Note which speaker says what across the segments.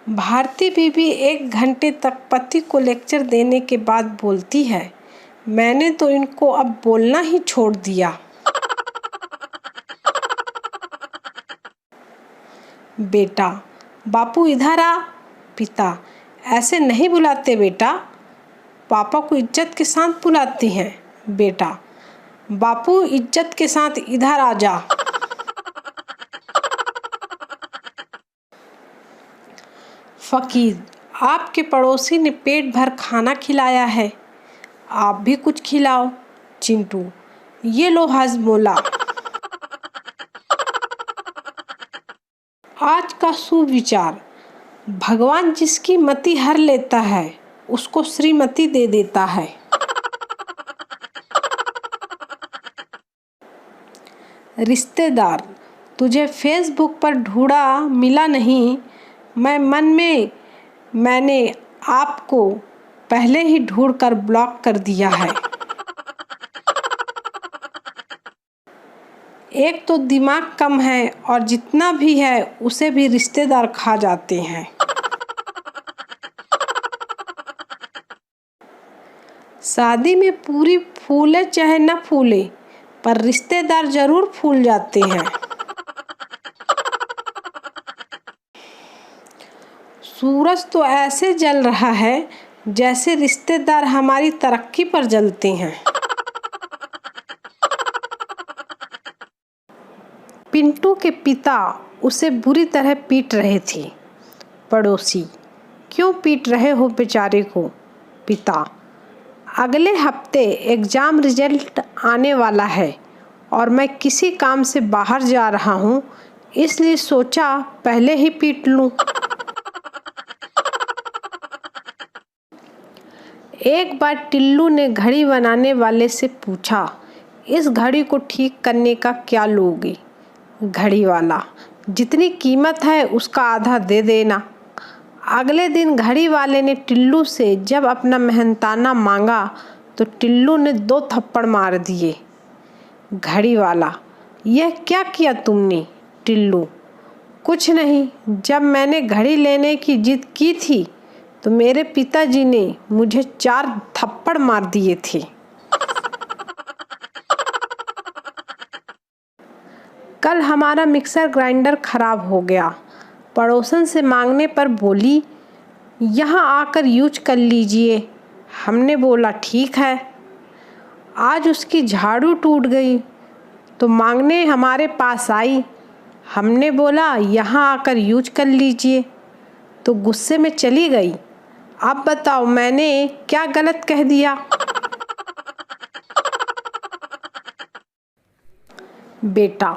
Speaker 1: भारती बीवी 1 घंटे तक पति को लेक्चर देने के बाद बोलती है, मैंने तो इनको अब बोलना ही छोड़ दिया। बेटा, बापू इधर आ। पिता, ऐसे नहीं बुलाते बेटा, पापा को इज्जत के साथ बुलाते हैं। बेटा, बापू इज्जत के साथ इधर आ जा। फकीर, आपके पड़ोसी ने पेट भर खाना खिलाया है, आप भी कुछ खिलाओ। चिंटू, ये लो हाजमोला। आज का सुविचार, भगवान जिसकी मति हर लेता है उसको श्रीमती दे देता है। रिश्तेदार, तुझे फेसबुक पर ढूंढा मिला नहीं, मैंने आपको पहले ही ढूंढकर ब्लॉक कर दिया है। एक तो दिमाग कम है और जितना भी है उसे भी रिश्तेदार खा जाते हैं। शादी में पूरी फूले चाहे न फूले, पर रिश्तेदार जरूर फूल जाते हैं। सूरज तो ऐसे जल रहा है जैसे रिश्तेदार हमारी तरक्की पर जलते हैं। पिंटू के पिता उसे बुरी तरह पीट रहे थे। पड़ोसी, क्यों पीट रहे हो बेचारे को? पिता, अगले हफ्ते एग्ज़ाम रिजल्ट आने वाला है और मैं किसी काम से बाहर जा रहा हूँ, इसलिए सोचा पहले ही पीट लूँ। एक बार टिल्लू ने घड़ी बनाने वाले से पूछा, इस घड़ी को ठीक करने का क्या लोगे? घड़ी वाला, जितनी कीमत है उसका आधा दे देना। अगले दिन घड़ी वाले ने टिल्लू से जब अपना मेहनताना मांगा तो टिल्लू ने 2 थप्पड़ मार दिए। घड़ी वाला, यह क्या किया तुमने? टिल्लू, कुछ नहीं, जब मैंने घड़ी लेने की जिद की थी तो मेरे पिताजी ने मुझे 4 थप्पड़ मार दिए थे। कल हमारा मिक्सर ग्राइंडर खराब हो गया, पड़ोसन से मांगने पर बोली, यहाँ आकर यूज कर लीजिए। हमने बोला ठीक है। आज उसकी झाड़ू टूट गई तो मांगने हमारे पास आई, हमने बोला यहाँ आकर यूज कर लीजिए, तो गुस्से में चली गई। अब बताओ मैंने क्या गलत कह दिया? बेटा,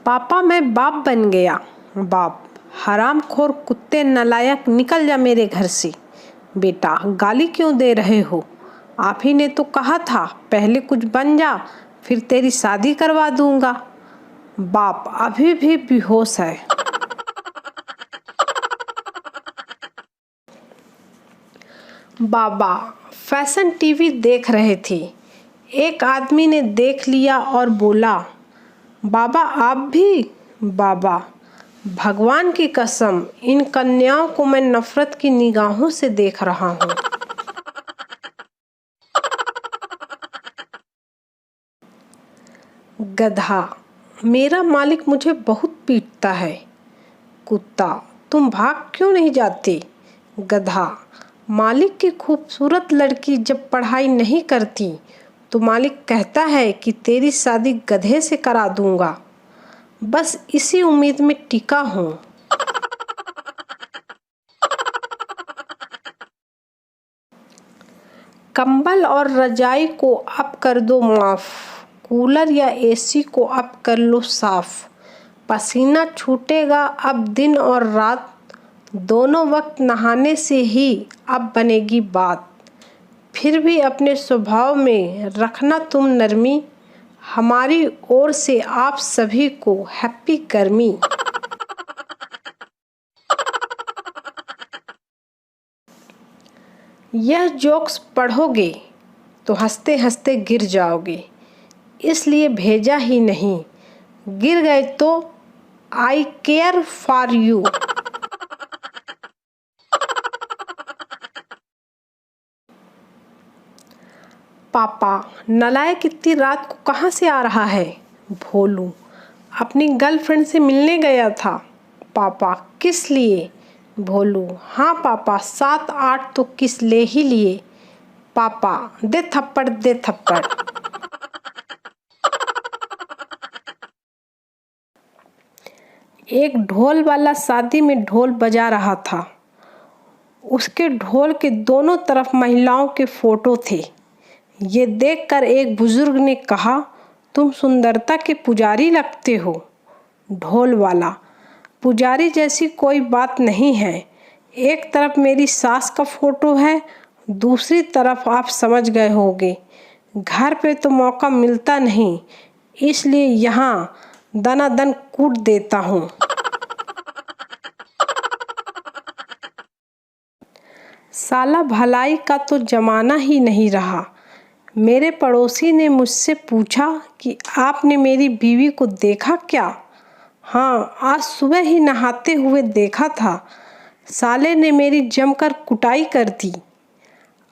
Speaker 1: पापा मैं बाप बन गया। बाप, हरामखोर कुत्ते नालायक, निकल जा मेरे घर से। बेटा, गाली क्यों दे रहे हो? आप ही ने तो कहा था पहले कुछ बन जा फिर तेरी शादी करवा दूंगा। बाप अभी भी बेहोश है। बाबा फैशन टीवी देख रहे थे, एक आदमी ने देख लिया और बोला, बाबा आप भी? बाबा, भगवान की कसम, इन कन्याओं को मैं नफरत की निगाहों से देख रहा हूँ। गधा, मेरा मालिक मुझे बहुत पीटता है। कुत्ता, तुम भाग क्यों नहीं जाते? गधा, मालिक की खूबसूरत लड़की जब पढ़ाई नहीं करती तो मालिक कहता है कि तेरी शादी गधे से करा दूंगा, बस इसी उम्मीद में टिका हूँ। कंबल और रजाई को अब कर दो माफ, कूलर या एसी को अब कर लो साफ। पसीना छूटेगा अब दिन और रात, दोनों वक्त नहाने से ही अब बनेगी बात। फिर भी अपने स्वभाव में रखना तुम नरमी, हमारी ओर से आप सभी को हैप्पी गर्मी। यह जोक्स पढ़ोगे तो हंसते हंसते गिर जाओगे, इसलिए भेजा ही नहीं। गिर गए तो आई केयर फॉर यू। पापा, नालायक इतनी रात को कहाँ से आ रहा है? भोलू, अपनी गर्लफ्रेंड से मिलने गया था। पापा, किस लिए? भोलू, हाँ पापा, 7-8 तो किस ले ही लिए। पापा, दे थप्पड़ दे थप्पड़। एक ढोल वाला शादी में ढोल बजा रहा था। उसके ढोल के दोनों तरफ महिलाओं के फोटो थे। ये देखकर एक बुजुर्ग ने कहा, तुम सुंदरता के पुजारी लगते हो। ढोल वाला, पुजारी जैसी कोई बात नहीं है। एक तरफ मेरी सास का फोटो है, दूसरी तरफ आप समझ गए होंगे। घर पे तो मौका मिलता नहीं, इसलिए यहाँ दनादन कूट देता हूँ। साला भलाई का तो जमाना ही नहीं रहा। मेरे पड़ोसी ने मुझसे पूछा कि आपने मेरी बीवी को देखा क्या? हाँ, आज सुबह ही नहाते हुए देखा था। साले ने मेरी जमकर कुटाई कर दी।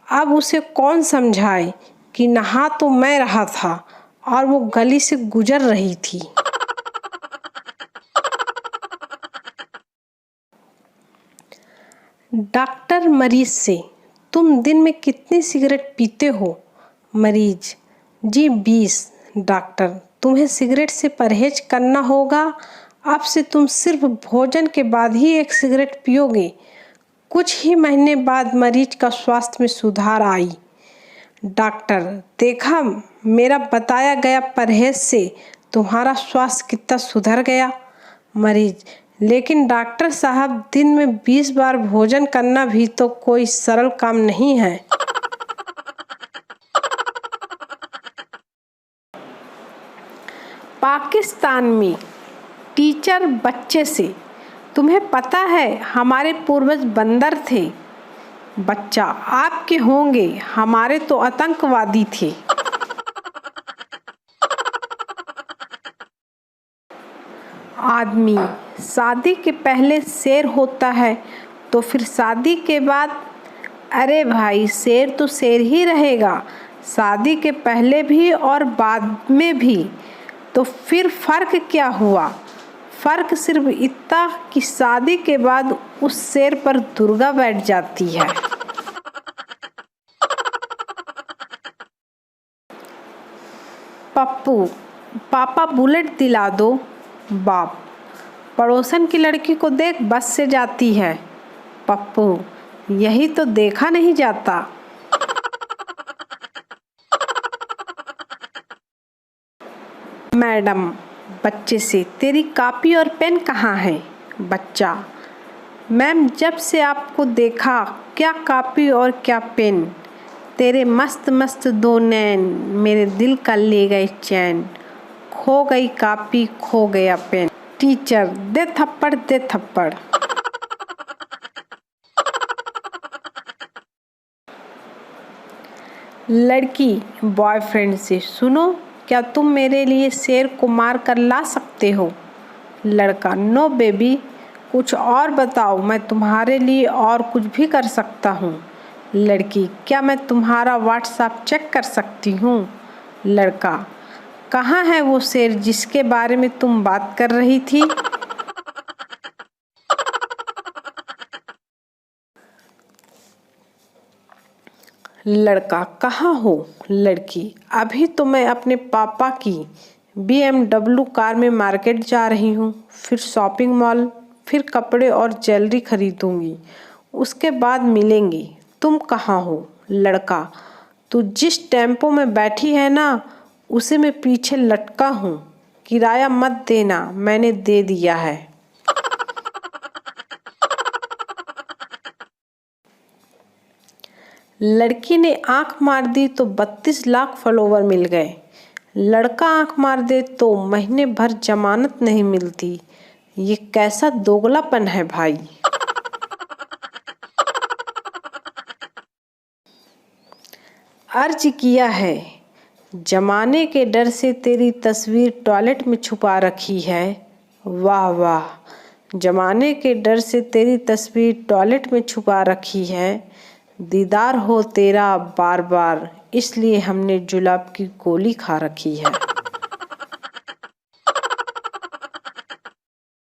Speaker 1: अब उसे कौन समझाए कि नहा तो मैं रहा था और वो गली से गुजर रही थी। डॉक्टर मरीज से, तुम दिन में कितनी सिगरेट पीते हो? मरीज, जी 20। डॉक्टर, तुम्हें सिगरेट से परहेज करना होगा। अब से तुम सिर्फ भोजन के बाद ही एक सिगरेट पियोगे। कुछ ही महीने बाद मरीज का स्वास्थ्य में सुधार आई। डॉक्टर, देखा, मेरा बताया गया परहेज से तुम्हारा स्वास्थ्य कितना सुधर गया। मरीज, लेकिन डॉक्टर साहब, दिन में 20 बार भोजन करना भी तो कोई सरल काम नहीं है। पाकिस्तान में टीचर बच्चे से, तुम्हें पता है हमारे पूर्वज बंदर थे? बच्चा, आपके होंगे, हमारे तो आतंकवादी थे। आदमी, शादी के पहले शेर होता है तो फिर शादी के बाद? अरे भाई, शेर तो शेर ही रहेगा, शादी के पहले भी और बाद में भी। तो फिर फर्क क्या हुआ? फर्क सिर्फ इतना कि शादी के बाद उस शेर पर दुर्गा बैठ जाती है। पप्पू, पापा बुलेट दिला दो। बाप, पड़ोसन की लड़की को देख, बस से जाती है। पप्पू, यही तो देखा नहीं जाता। मैडम बच्चे से, तेरी कॉपी और पेन कहाँ है? बच्चा, मैम, जब से आपको देखा, क्या कॉपी और क्या पेन। तेरे मस्त मस्त दो नैन मेरे दिल का ले गए चैन। खो गई कॉपी, खो गया पेन। टीचर, दे थप्पड़ दे थप्पड़। लड़की बॉयफ्रेंड से, सुनो, क्या तुम मेरे लिए शेर को मार कर ला सकते हो? लड़का, नो बेबी, कुछ और बताओ, मैं तुम्हारे लिए और कुछ भी कर सकता हूँ। लड़की, क्या मैं तुम्हारा व्हाट्सएप चेक कर सकती हूँ? लड़का, कहाँ है वो शेर जिसके बारे में तुम बात कर रही थी? लड़का, कहाँ हो? लड़की, अभी तो मैं अपने पापा की BMW कार में मार्केट जा रही हूँ, फिर शॉपिंग मॉल, फिर कपड़े और ज्वेलरी खरीदूंगी, उसके बाद मिलेंगी। तुम कहाँ हो? लड़का, तू जिस टेम्पो में बैठी है ना, उसे मैं पीछे लटका हूँ। किराया मत देना, मैंने दे दिया है। लड़की ने आंख मार दी तो 32 लाख फॉलोवर मिल गए। लड़का आंख मार दे तो महीने भर जमानत नहीं मिलती। ये कैसा दोगलापन है भाई। अर्ज किया है, जमाने के डर से तेरी तस्वीर टॉयलेट में छुपा रखी है। वाह वाह, जमाने के डर से तेरी तस्वीर टॉयलेट में छुपा रखी है। दीदार हो तेरा बार बार, इसलिए हमने जुलाब की गोली खा रखी है।